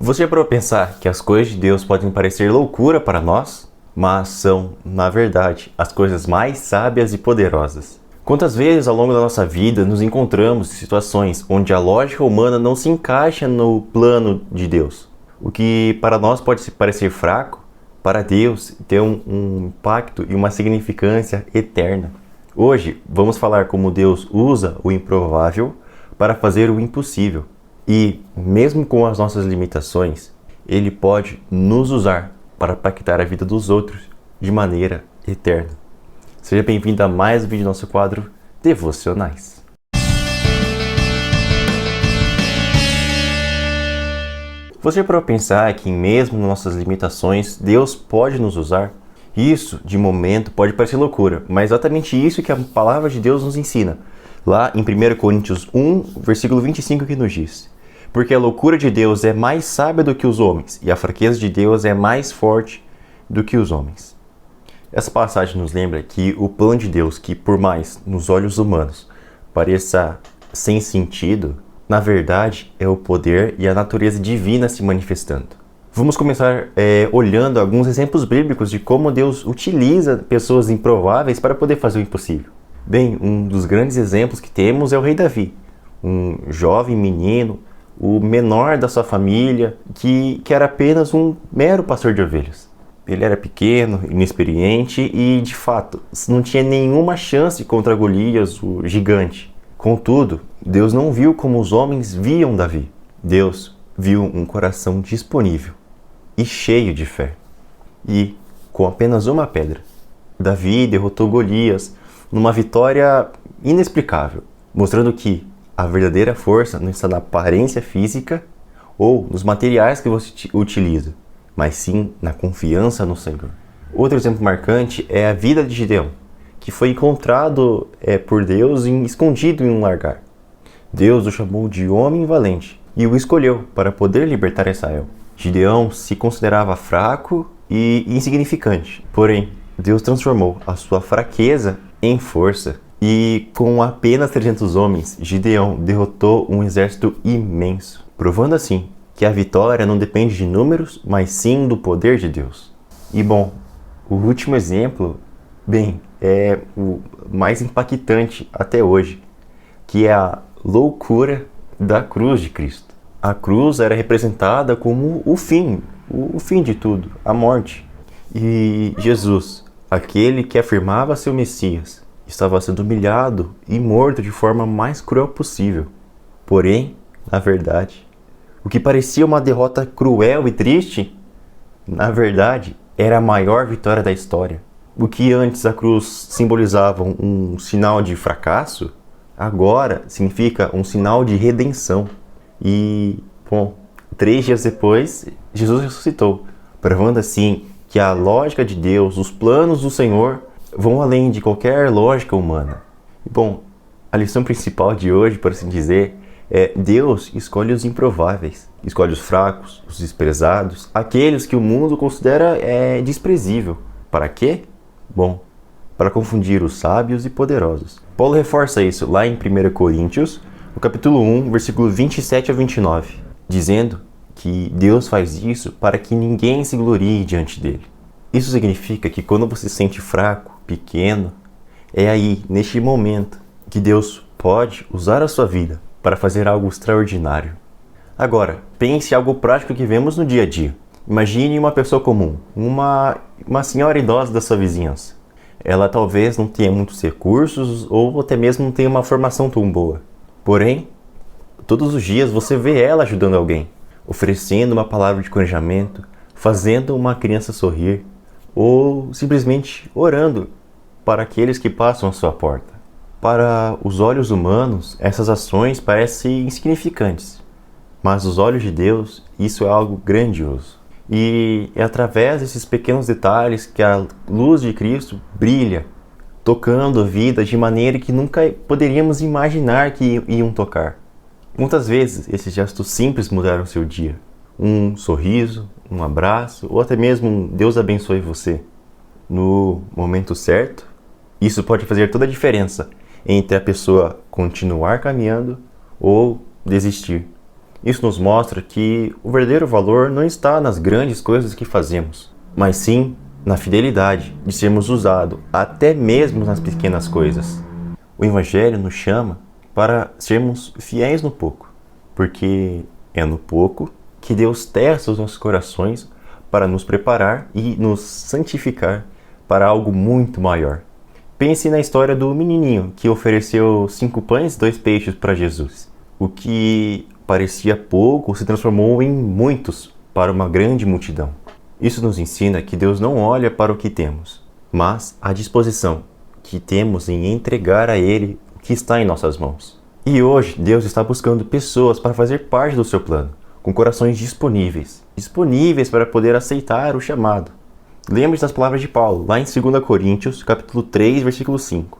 Você já parou para pensar que as coisas de Deus podem parecer loucura para nós, mas são, na verdade, as coisas mais sábias e poderosas? Quantas vezes ao longo da nossa vida nos encontramos em situações onde a lógica humana não se encaixa no plano de Deus? O que para nós pode parecer fraco, para Deus tem um impacto e uma significância eterna. Hoje vamos falar como Deus usa o improvável para fazer o impossível. E, mesmo com as nossas limitações, Ele pode nos usar para impactar a vida dos outros de maneira eterna. Seja bem-vindo a mais um vídeo do nosso quadro Devocionais. Você já parou para pensar que mesmo nas nossas limitações, Deus pode nos usar? Isso, de momento, pode parecer loucura, mas é exatamente isso que a palavra de Deus nos ensina. Lá em 1 Coríntios 1, versículo 25, que nos diz: porque a loucura de Deus é mais sábia do que os homens, e a fraqueza de Deus é mais forte do que os homens. Essa passagem nos lembra que o plano de Deus, que por mais nos olhos humanos pareça sem sentido, na verdade é o poder e a natureza divina se manifestando. Vamos começar olhando alguns exemplos bíblicos de como Deus utiliza pessoas improváveis para poder fazer o impossível. Bem, um dos grandes exemplos que temos é o rei Davi, um jovem menino, o menor da sua família, que era apenas um mero pastor de ovelhas. Ele era pequeno, inexperiente e, de fato, não tinha nenhuma chance contra Golias, o gigante. Contudo, Deus não viu como os homens viam Davi. Deus viu um coração disponível e cheio de fé. E, com apenas uma pedra, Davi derrotou Golias numa vitória inexplicável, mostrando que a verdadeira força não está na aparência física ou nos materiais que você utiliza, mas sim na confiança no Senhor. Outro exemplo marcante é a vida de Gideão, que foi encontrado por Deus escondido em um largar. Deus o chamou de homem valente e o escolheu para poder libertar Israel. Gideão se considerava fraco e insignificante, porém Deus transformou a sua fraqueza em força. E com apenas 300 homens, Gideão derrotou um exército imenso, provando assim que a vitória não depende de números, mas sim do poder de Deus. E bom, o último exemplo, é o mais impactante até hoje, que é a loucura da cruz de Cristo. A cruz era representada como o fim de tudo, a morte. E Jesus, aquele que afirmava ser o Messias, estava sendo humilhado e morto de forma mais cruel possível. Porém, na verdade, o que parecia uma derrota cruel e triste, na verdade, era a maior vitória da história. O que antes a cruz simbolizava um sinal de fracasso, agora significa um sinal de redenção. E, 3 dias depois, Jesus ressuscitou, provando assim que a lógica de Deus, os planos do Senhor, vão além de qualquer lógica humana. Bom, a lição principal de hoje, por assim dizer, é Deus escolhe os improváveis, escolhe os fracos, os desprezados, aqueles que o mundo considera desprezível. Para quê? Bom, para confundir os sábios e poderosos. Paulo reforça isso lá em 1 Coríntios, no capítulo 1, versículo 27 a 29, dizendo que Deus faz isso para que ninguém se glorie diante dele. Isso significa que quando você se sente fraco, pequeno, é aí, neste momento, que Deus pode usar a sua vida para fazer algo extraordinário. Agora, pense em algo prático que vemos no dia a dia. Imagine uma pessoa comum, uma senhora idosa da sua vizinhança. Ela talvez não tenha muitos recursos ou até mesmo não tenha uma formação tão boa. Porém, todos os dias você vê ela ajudando alguém, oferecendo uma palavra de encorajamento, fazendo uma criança sorrir, ou simplesmente orando para aqueles que passam à sua porta. Para os olhos humanos, essas ações parecem insignificantes, mas aos olhos de Deus, isso é algo grandioso. E é através desses pequenos detalhes que a luz de Cristo brilha, tocando a vida de maneira que nunca poderíamos imaginar que iam tocar. Muitas vezes, esses gestos simples mudaram o seu dia. Um sorriso, um abraço, ou até mesmo um Deus abençoe você. No momento certo, isso pode fazer toda a diferença entre a pessoa continuar caminhando ou desistir. Isso nos mostra que o verdadeiro valor não está nas grandes coisas que fazemos, mas sim na fidelidade de sermos usados até mesmo nas pequenas coisas. O Evangelho nos chama para sermos fiéis no pouco, porque é no pouco que Deus testa os nossos corações para nos preparar e nos santificar para algo muito maior. Pense na história do menininho que ofereceu 5 pães e 2 peixes para Jesus. O que parecia pouco se transformou em muitos para uma grande multidão. Isso nos ensina que Deus não olha para o que temos, mas a disposição que temos em entregar a Ele o que está em nossas mãos. E hoje Deus está buscando pessoas para fazer parte do seu plano, com corações disponíveis para poder aceitar o chamado. Lembre-se das palavras de Paulo, lá em 2 Coríntios, capítulo 3, versículo 5.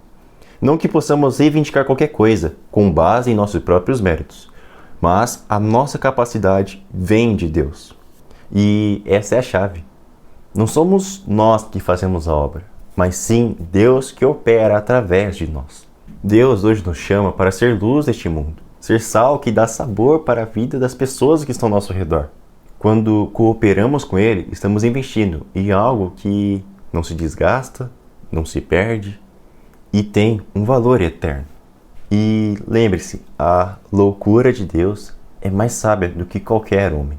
Não que possamos reivindicar qualquer coisa, com base em nossos próprios méritos, mas a nossa capacidade vem de Deus. E essa é a chave. Não somos nós que fazemos a obra, mas sim Deus que opera através de nós. Deus hoje nos chama para ser luz deste mundo, ser sal que dá sabor para a vida das pessoas que estão ao nosso redor. Quando cooperamos com Ele, estamos investindo em algo que não se desgasta, não se perde e tem um valor eterno. E lembre-se, a loucura de Deus é mais sábia do que qualquer homem.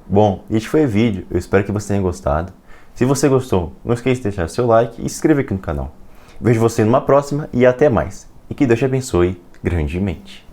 Bom, este foi o vídeo, eu espero que você tenha gostado. Se você gostou, não esqueça de deixar seu like e se inscrever aqui no canal. Vejo você numa próxima e até mais. E que Deus te abençoe grandemente.